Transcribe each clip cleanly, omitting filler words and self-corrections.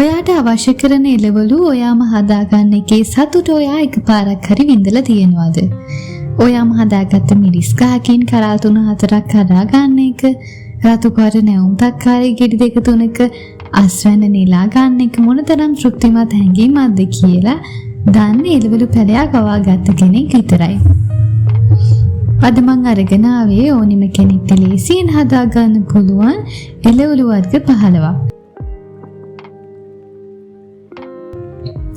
ඔයාට අවශ්‍ය කරන එළවලු ඔයාම හදාගන්න එකේ සතුට ඔයා එකපාරක් හරි විඳලා තියෙනවද? ඔයාම හදාගත්ත මිරිස් ගහකින් කරල් 3-4ක් හදාගන්න එක, රතු පාට නැවුම් තක්කාරි ගෙඩි 2-3ක අස්වැන්න නෙලා ගන්න එක මොනතරම් තෘප්තිමත් හැඟීමක්ද කියලා දන්නේ එළවලු පැලයක් අවාගත්ත කෙනෙක් විතරයි. අද මං අරගෙන ආවේ ඕනිම කෙනෙක්ට ලේසියෙන් හදාගන්න පුළුවන් එළවලු වර්ග 15ක්.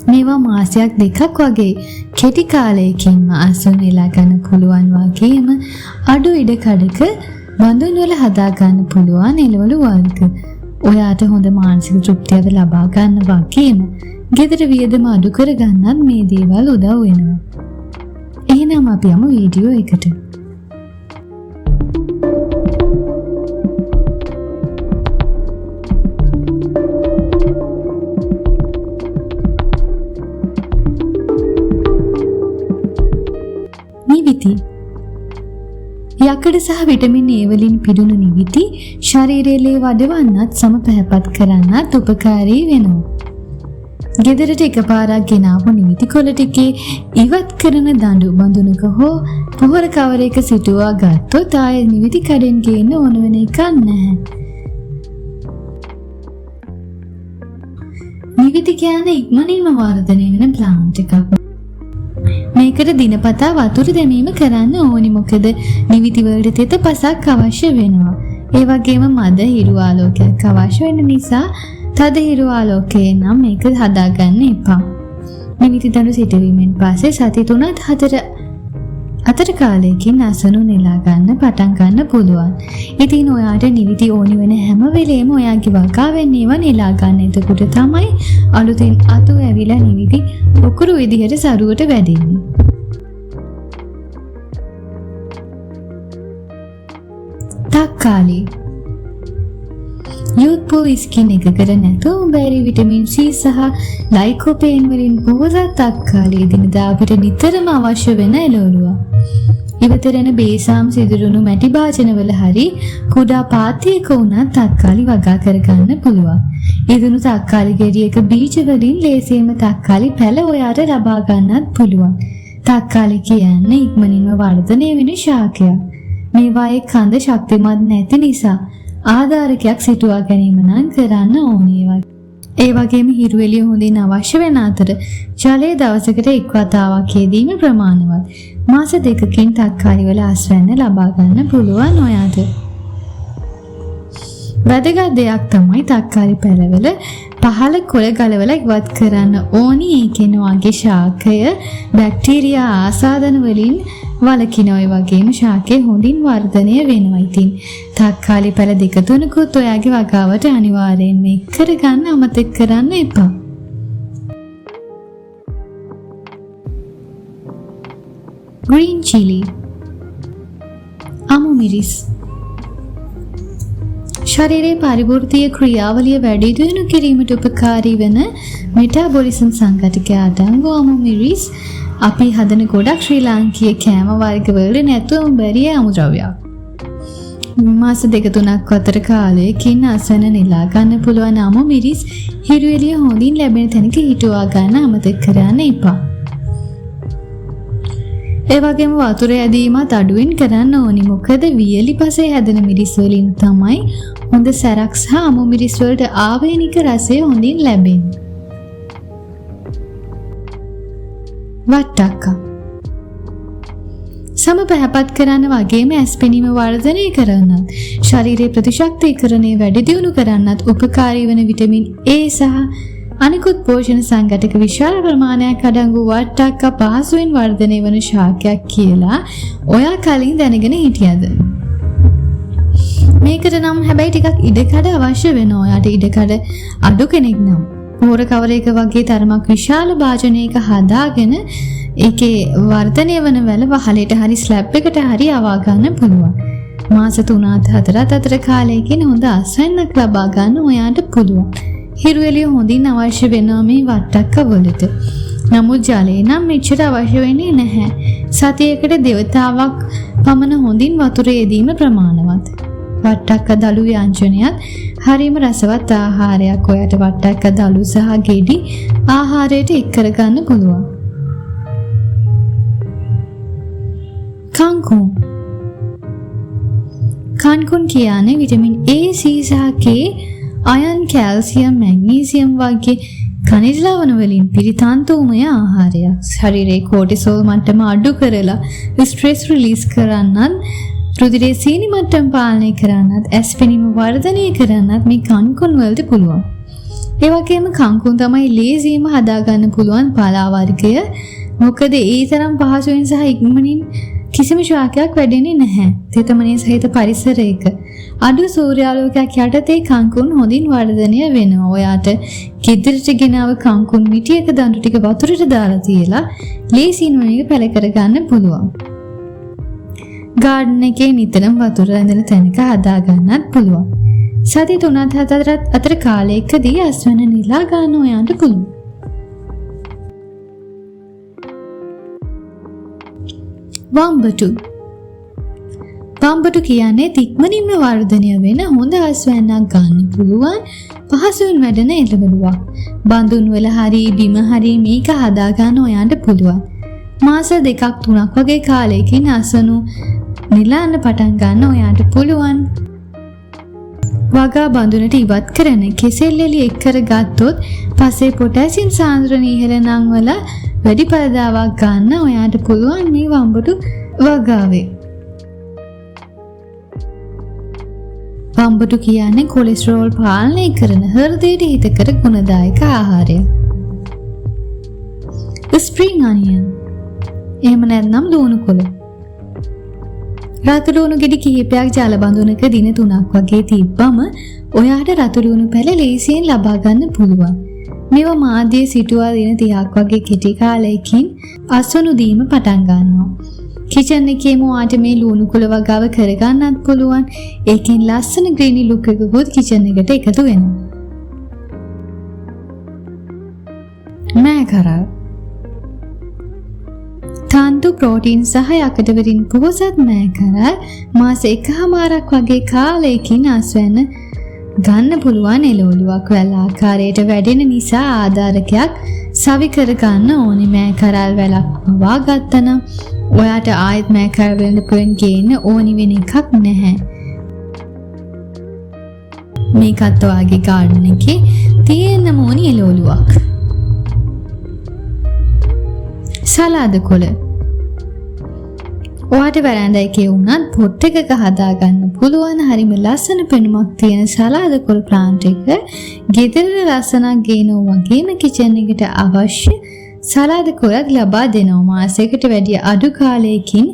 මේවා මාසයක් දෙකක් වගේ කෙටි කාලයකින්ම අසුන් නෙලා ගන්න පුළුවන් වගේම අඩු ඉඩ කඩක බඳුන් වල හදා ගන්න පුළුවන් එළවලු වර්ග. ඔයාට හොඳ මානසික තෘප්තියක් ලබා ගන්න වගේම ගෙදර වියදම අඩු කර ගන්නත් මේ දේවල් උදව් වෙනවා. එහෙනම් අපි යමු වීඩියෝ එකට. නිවිති. යකඩ සහ විටමින් A වලින් පිරුණු නිවිති ශරීරයේ ලේ වඩවන්නත් සම පැහැපත් කරන්නත් උපකාරී වෙනවා. ගෙදරට එකපාරක් ගෙනාවු නිවිති කොළ ටිකේ ඉවත් කරන දඬු බඳුනක හෝ පොහොර කවරයක සිටුවා ගත්තොත් ආයේ නිවිති කඩෙන් ගේන්න ඕන වෙන එකක් නැහැ. නිවිති කියන්නේ ඉක්මනින්ම වර්ධනය වෙන ප්ලාන්ට් එකක්. මේකට දිනපතා වතුර දැමීම කරන්න ඕනි. මොකද නිවිති වලට තෙත පසක් අවශ්‍ය වෙනවා. ඒ වගේම මද හිරු ආලෝකයක් අවශ්‍ය වෙන නිසා තද හිරු ආලෝකයෙන් නම් මේක හදාගන්න එපා. නිවිති දඬු සිටවීමෙන් පස්සේ සති 3-4 අතර කාලයකින් අසනු නෙලා ගන්න පටන් ගන්න පුළුවන්. ඉතින් ඔයාට නිවිති ඕනි වෙන හැම වෙලේම ඔයාගේ වගාවෙන් ඒවා නෙලා ගන්න. එතකොට තමයි අලුතින් අතු ඇවිලා නිවිති උකුරු විදිහට සරුවට වැදෙන්නේ. තක්කාලි යොත්පෝ ස්කින් එකකට නැතුව බැරි විටමින් C සහ ලයිකෝපේන් වලින් බොහෝසත් තක්කාලි දිනදා අපිට නිතරම අවශ්‍ය වෙන එළවලුවක්. ඉවතරන බේසාම් සිදුරුණු මැටි භාජනවල හරි කුඩා පාත්‍යයක උනත් තක්කාලි වගා කරගන්න පුළුවන්. ඉදුණු තක්කාලි ගෙඩියක බීජ වලින් ලේසියෙන්ම තක්කාලි පැල ඔයාට ලබා ගන්නත් පුළුවන්. තක්කාලි කියන්නේ ඉක්මනින්ම වර්ධනය වෙන ශාකයක්. මේවායේ කඳ ශක්තිමත් නැති නිසා ආධාරකයක් සිටුවා ගැනීම නම් කරන්න ඕනේ. ඒ වගේම හිරු එළිය හොඳින් අවශ්‍ය වෙන අතර ජලය දවසකට එක් වතාවක් යෙදීම ප්‍රමාණවත්. මාස 2කින් තක්කාලි වල ආශ්‍රයන ලබා ගන්න පුළුවන් ඔයාට. වැදගත් දෙයක් තමයි තක්කාලි පැලවල පහළ කොළ ගලවලා ඉවත් කරන්න ඕනි. ඒකෙන් වගේ ශාකය බැක්ටීරියා ආසාදන වලින් වලකින ඔය වගේම ශාකය හොඳින් වර්ධනය වෙනවා. ඉතින් තක්කාලි පැල 2-3කුත් ඔයාගේ වගාවට අනිවාර්යෙන් මේක කරගන්න අමතක කරන්න එපා. green chili අමු මිරිස් ශරීරයේ පරිවෘත්තීය ක්‍රියාවලිය වැඩි දියුණු කිරීමට උපකාරී වන මෙටාබොලිසම් සංඝටකය අඩංගු අමු මිරිස් අපි හදන ගොඩක් ශ්‍රී ලාංකීය කෑම වර්ග වල නැතුවම බැරි අමුද්‍රව්‍යයක්. මාස 2-3ක් අතර කාලයකින් අසන නෙලා ගන්න පුළුවන් අමු මිරිස් හිරු එළිය හොඳින් ලැබෙන තැනක හිටුවා ගන්න අමතක කරන්න එපා. ඒ වගේම වතුර ඇදීමත් අඩුවෙන් කරන්න ඕනි. මොකද වියලි පසේ හැදෙන මිරිස් වලින් තමයි හොඳ සැරක් සහ අමු මිරිස් වලට ආවේනික රසය හොඳින් ලැබෙන්නේ. වට්ටක්කා සම පැහැපත් කරන්න වගේම ඇස්පෙනීම වර්ධනය කරන්නත් ශරීරයේ ප්‍රතිශක්තිකරණය වැඩි දියුණු කරන්නත් උපකාරී වන විටමින් A සහ අනිකුත් පෝෂණ සංඝටක විශාල ප්‍රමාණයක් අඩංගු වට්ටක්කා පහසුවෙන් වර්ධනය වන ශාකයක් කියලා ඔයා කලින් දැනගෙන හිටියද? මේකට නම් හැබැයි ටිකක් ඉඩකඩ අවශ්‍ය වෙනවා. ඔයාට ඉඩකඩ අඩු කෙනෙක් නම් පොහොර කවරයක වගේ තරමක් විශාල භාජනයක හදාගෙන ඒකේ වර්ධනය වන වැල වහලෙට හරි ස්ලැබ් එකට හරි අවවා ගන්න පුළුවන්. මාස 3-4 අතර කාලයකින් හොඳ අස්වැන්නක් ලබා ගන්න ඔයාට පුළුවන්. හිරු එළිය හොඳින් අවශ්‍ය වෙනවා මේ වට්ටක්කා වලට. නමුත් ජලය නම් මෙච්චර අවශ්‍ය වෙන්නේ නැහැ. සතියකට දෙවතාවක් පමණ හොඳින් වතුර යෙදීම ප්‍රමාණවත්. වට්ටක්ක දළු ව්‍යංජනයත් හරිම රසවත් ආහාරයක්. ඔයාට වට්ටක්ක දළු සහ ගෙඩි ආහාරයට එක් කරගන්න පුළුවන්. කංකුම්. කංකුම් කියන්නේ විටමින් A, C සහ K, අයන්, කැල්සියම්, මැග්නීසියම් වගේ खनिज लवण වලින් පිරි තන්තුමය ආහාරයක්. ශරීරයේ කෝටිසෝල් මට්ටම අඩු කරලා ස්ට්‍රෙස් රිලීස් කරන්නත්, රුධිරයේ සීනි මට්ටම පාලනය කරන්නත්, ඇස්පෙනීම වර්ධනය කරන්නත් මේ කංකුම් වලට පුළුවන්. ඒ වගේම කංකුම් තමයි ලේසියෙන්ම හදාගන්න පුළුවන් පලා වර්ගය. මොකද ඒ තරම් පහසුවෙන් සහ ඉක්මනින් කිසිම ශාකයක් වැඩෙන්නේ නැහැ. තෙතමනේ සහිත පරිසරයක අඩු සූර්යාලෝකයක් යටතේ කංකුම් හොඳින් වර්ධනය වෙනවා. ඔයාට ගෙදරට ගෙනාව කංකුම් මිටියක දඬු ටික වතුරට දාලා තියලා ලේසියෙන් මේක පැල කරගන්න පුළුවන්. ගාඩන් එකේ නිතරම වතුර රැඳෙන තැනක හදා ගන්නත් පුළුවන්. සති 3-4 අතර කාලයකදී අස්වැන්න නිලා ගන්න ඔයාට පුළුවන්. වම්බටු. වම්බටු කියන්නේ ඉක්මනින්ම වර්ධනය වෙන හොඳ අස්වැන්නක් ගන්න පුළුවන් පහසුවෙන් වැඩෙන එළවලුවක්. බඳුන් වල හරි බිම හරි මේක හදා ගන්න ඔයාට පුළුවන්. මාස 2-3 වගේ කාලයකින් අස්වැන්නු නිලාන්න පටන් ගන්න ඔයාට පුළුවන්. වගා බඳුනට ඉවත් කරන කෙසෙල් එලි එක් කරගත්තොත් පස්සේ පොටෑසියම් සාන්ද්‍රණය ඉහළ නම් වල වැඩි පළදාවක් ගන්න ඔයාට පුළුවන් මේ වම්බටු වගාවේ. වම්බටු කියන්නේ කොලෙස්ටරෝල් පාලනය කරන හෘදයට හිතකර ගුණදායක ආහාරයක්. ස්ප්‍රිං අනියන්. එහෙම නැත්නම් ලුණු කොළ. රතු ලුණු ගෙඩි කිහිපයක් ජල බඳුනක දින 3ක් වගේ තිබ්බම ඔයාට රතු ලුණු පැල ලේසියෙන් ලබා ගන්න පුළුවන්. මේවා මාධ්‍යයේ සිටුවා දින 30ක් වගේ කෙටි කාලයකින් අස්වනු දීම පටන් ගන්නවා. කිචන් එකේම ඔයාට මේ ලුණු කුල වගාව කරගන්නත් පුළුවන්. ඒකෙන් ලස්සන ග්‍රීනි ලුක් එකකුත් කිචන් එකට එකතු වෙනවා. මෑකරල්. තන්තු ප්‍රෝටීන් සහ යකඩ වලින් පොහොසත් මෑකරල් මාස 1මාරක් වගේ කාලයකින් අස්වැන්න ගන්න පුළුවන් එළවලුවක්. වැල් ආකාරයට වැඩෙන නිසා ආධාරකයක් සවි කර ගන්න ඕනේ. මෑකරල් වැලක් පවා ගත්තනම් ඔයාට ආයෙත් මෑකරල් වලින් පුරන් ගේන්න ඕනි වෙන එකක් නැහැ. මේකත් ඔයාගේ ගාඩන් එකේ තියෙන්න ඕනි එළවලුවක්. සලාද කොළ. ඔයාට වරාන්ඩා එකේ වුණත් පොට් එකක හදා ගන්න පුළුවන් හරිම ලස්සන පෙනුමක් තියෙන සලාද කොළ ප්ලාන්ට් එක ගෙදරට ලස්සනක් ගේනවා වගේම කිචන් එකට අවශ්‍ය සලාද කොළත් ලබා දෙනවා. මාසයකට වැඩි අඩු කාලයකින්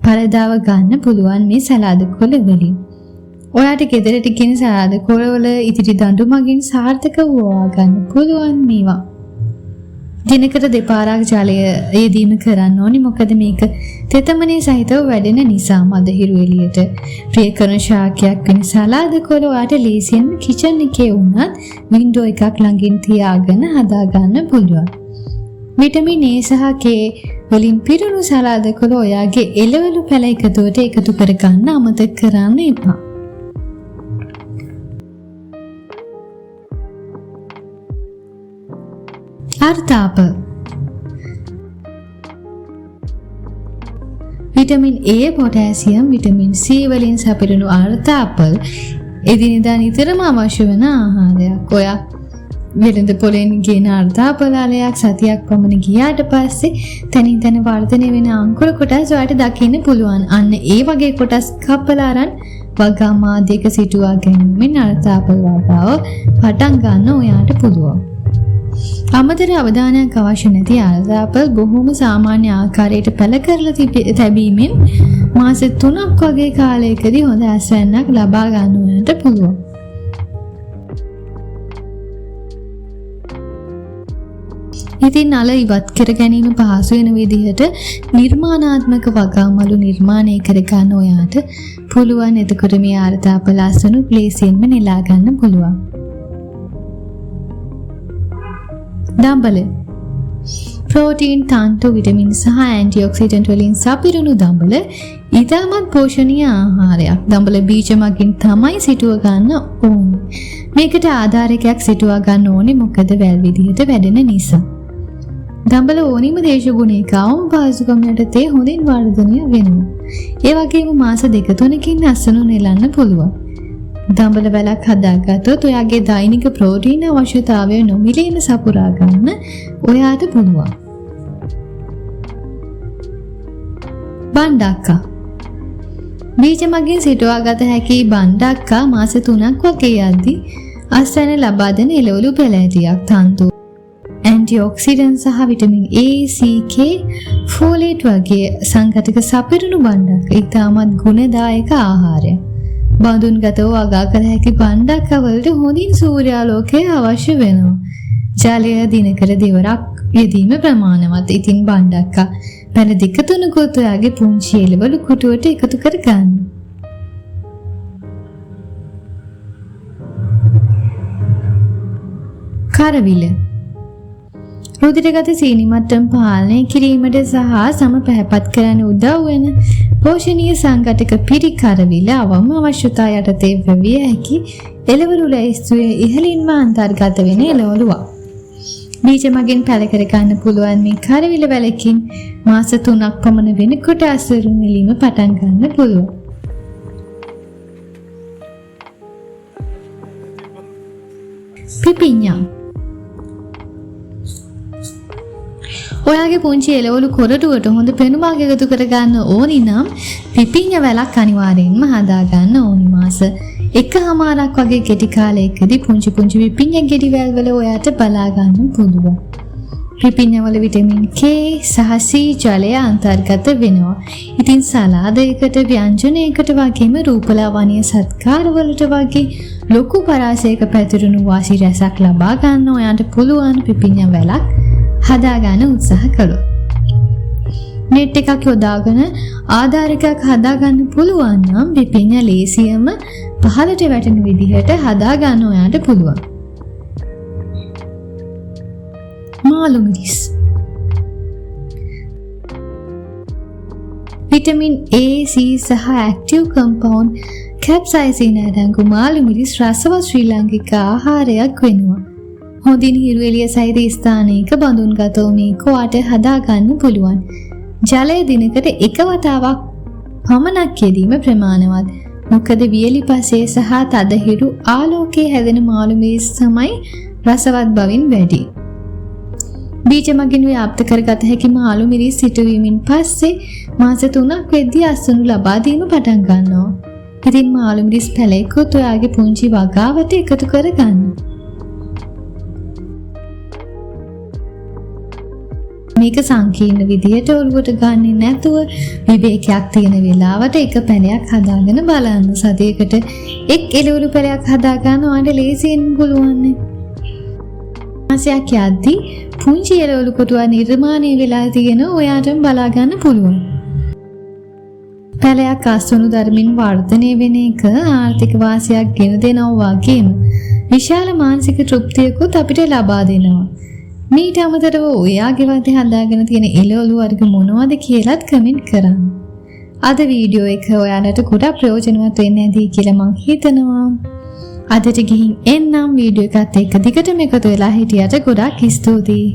පළදාව ගන්න පුළුවන් මේ සලාද කොළ වලින්. ඔයාට ගෙදරට ගෙන සලාද කොළ වල ඉතිරි දඬු මගින් සාර්ථකව වවා ගන්න පුළුවන් මේවා. දිනකට දෙපාරක් ජලය යෙදීම කරන්න ඕනි. මොකද මේක තෙතමනේ සහිතව වැඩෙන නිසා. මදහිරු එළියට ප්‍රිය කරන ශාකයක් වෙන සලාද කොළ ඔයාට ලේසියෙන් කිචන් එකේ වුණත් වින්ඩෝ එකක් ළඟින් තියාගෙන හදා ගන්න පුළුවන්. විටමින් A සහ K වලින් පිරුණු සලාද කොළ ඔයාගේ එළවලු පැල එකතුවට එකතු කර ගන්න අමතක කරන්න එපා. අර්ථාප. Vitamin A, potassium, vitamin C වලින් සපිරුණු අර්ථාපල් එදිනෙදා නිතරම අවශ්‍ය වෙන ආහාරයක්. ඔයා වෙළඳ පොලෙන් ගෙන අර්ථාපලාලයක් සතියක් පමණ ගියාට පස්සේ තනින් තන වර්ධනය වෙන අංකුර කොටස් ඔයාට දකින්න පුළුවන්. අන්න ඒ වගේ කොටස් කපලා අරන් වගා මාධ්‍යක සිටුවා ගැනීමෙන් අර්ථාපල් වගාව පටන් ගන්න ඔයාට පුළුවන්. අමතර අවධානයක් අවශ්‍ය නැති අර්ථාපල් බොහොම සාමාන්‍ය ආකාරයට පැල කරලා තැබීමෙන් මාස 3ක් වගේ කාලයකදී හොඳ අස්වැන්නක් ලබා ගන්න ඔයාට පුළුවන්. ඉතින් නල ඉවත් කර ගැනීම පහසු වෙන විදිහට නිර්මාණාත්මක වගාමලු නිර්මාණය කර ගන්න ඔයාට පුළුවන්. එතකොට මේ අර්ථාපල අස්වනු ලේසියෙන්ම නෙලා ගන්න පුළුවන්. දඹල. ප්‍රෝටීන්, තන්තු, විටමින් සහ ඇන්ටිඔක්සිඩන්ට් වලින් සපිරුණු දඹල ඉතාමත් පෝෂණීය ආහාරයක්. දඹල බීජ මගින් තමයි සිටුව ගන්න ඕනේ. මේකට ආධාරකයක් සිටුවා ගන්න ඕනේ මොකද වැල් විදිහට වැඩෙන නිසා. දඹල ඕනිම දේශගුණයක අවම පහසුකම් යටතේ හොඳින් වර්ධනය වෙනවා. ඒ වගේම මාස 2-3කින් අස්වනු නෙලන්න පුළුවන්. දඹල වැලක් හදාගත්තොත් ඔයාගේ දෛනික ප්‍රෝටීන අවශ්‍යතාවය නොමිලේම සපුරා ගන්න ඔයාට පුළුවන්. බණ්ඩක්කා බීජ මගින් සිටුවාගත හැකි බණ්ඩක්කා මාස 3ක් වගේ යද්දී අස්වැන්න ලබා දෙන එළවලු පෙළෑටියක්. තන්තු, ඇන්ටිඔක්සිඩන්ට් සහ විටමින් A, C, K, ෆෝලේට් වගේ සංඝටක සපිරුණු බණ්ඩක්ක ඉතාමත් ගුණදායක ආහාරයක්. බඳුන්ගතව වගා කළ හැකි බණ්ඩක්ක වලට හොඳින් සූර්යාලෝකය අවශ්‍ය වෙනවා. ජලය දිනකට දෙවරක් යෙදීම ප්‍රමාණවත්. ඉතින් බණ්ඩක්කා පැන 2-3 ඔයාගේ පුංචි එළවලු කුටුවට එකතු කර ගන්න. කරවිල රුධිරගත සීනි මට්ටම පාලනය කිරීමට සහ සම පැහැපත් කරන්න උදව් වෙන පෝෂණීය සංඝටක පිරි කරවිල අවම අවශ්‍යතා යටතේ වැවිය හැකි එළවලු ලැයිස්තුවේ ඉහළින්ම අන්තර්ගත වෙන එළවලුවක්. බීජ මගින් පැල කර ගන්න පුළුවන් මේ කරවිල වැලකින් මාස 3ක් පමණ වෙනකොට අස්වැනු නිලීම පටන් ගන්න පුළුවන්. පිපිඤ්ඤා ඔයාගේ පුංචි එළවලු කොරටුවට හොඳ පෙනුමක් එකතු කර ගන්න ඕනි නම් පිපිඤ්ඤා වැලක් අනිවාර්යෙන්ම හදා ගන්න ඕනි. මාස 1.5ක් වගේ කෙටි කාලයකදී පුංචි පිපිඤ්ඤා ගෙඩි වැල් වල ඔයාට බලා ගන්න පුළුවන්. පිපිඤ්ඤා වල විටමින් K සහ C ජලය අන්තර්ගත වෙනවා. ඉතින් සලාදයකට, ව්‍යංජනයකට වගේම රූපලාවන්‍ය සත්කාර වලට වගේ ලොකු පරාසයක පැතිරුණු වාසි රසක් ලබා ගන්න ඔයාට පුළුවන් පිපිඤ්ඤා වැලක් හදාගන්න උත්සාහ කළොත්. නෙට් එකක් යොදාගෙන ආධාරකයක් හදාගන්න පුළුවන් නම් පිපිඤ්ඤා ලේසියම පහළට වැටෙන විදිහට හදාගන්න ඔයාට පුළුවන්. මාළු මිරිස් විටමින් A, C සහ ඇක්ටිව් කම්පවුන්ඩ් කැප්සයිසින් අඩංගු මාළු මිරිස් රසවත් ශ්‍රී ලාංකික ආහාරයක් වෙනවා. හොඳින් හිරු එළිය සහිත ස්ථානයක බඳුන්ගතව මේක ඔයාට හදාගන්න පුළුවන්. ජලය දිනකට 1 වතාවක් පමණක් යෙදීම ප්‍රමාණවත්. මොකද වියලි පසේ සහ තද හිරු ආලෝකයේ හැදෙන මාළු මිරිස් තමයි රසවත් බවින් වැඩි. බීජ මගින් ව්‍යාප්ත කරගත හැකි මාළු මිරිස් සිටුවීමෙන් පස්සේ මාස 3ක් වෙද්දී අස්වනු ලබා දීම පටන් ගන්නවා. ඉතින් මාළු මිරිස් පැලයකුත් ඔයාගේ පුංචි වගාවට එකතු කර ගන්න. මේක සංකීර්ණ විදියට ඔළුවට ගන්නේ නැතුව විවේකයක් තියෙන වෙලාවට එක පැලයක් හදාගෙන බලන්න. සතියකට එක් එළවලු පැලයක් හදා ගන්න ඔයාලට ලේසියෙන් පුළුවන්. මාසයක් යද්දී පුංචි එළවලු කොටුවක් නිර්මාණය වෙලා තියෙන ඔයාටම බලා ගන්න පුළුවන්. පැලයක් අස්වනු ධර්මින් වර්ධනය වෙන එක ආර්ථික වාසියක් ගෙන දෙනවා වගේම විශාල මානසික තෘප්තියකුත් අපිට ලබා දෙනවා. මීට අමතරව ඔයාගේ වත්තේ හදාගෙන තියෙන එළවලු වර්ග මොනවද කියලාත් කමෙන්ට් කරන්න. අද වීඩියෝ එක ඔයාලට ගොඩක් ප්‍රයෝජනවත් වෙන්න ඇති කියලා මම හිතනවා. අදට ගිහින් එන්නම්. වීඩියෝ එකත් එක්ක දිගටම එකතු වෙලා හිටියට ගොඩක් ස්තුතියි.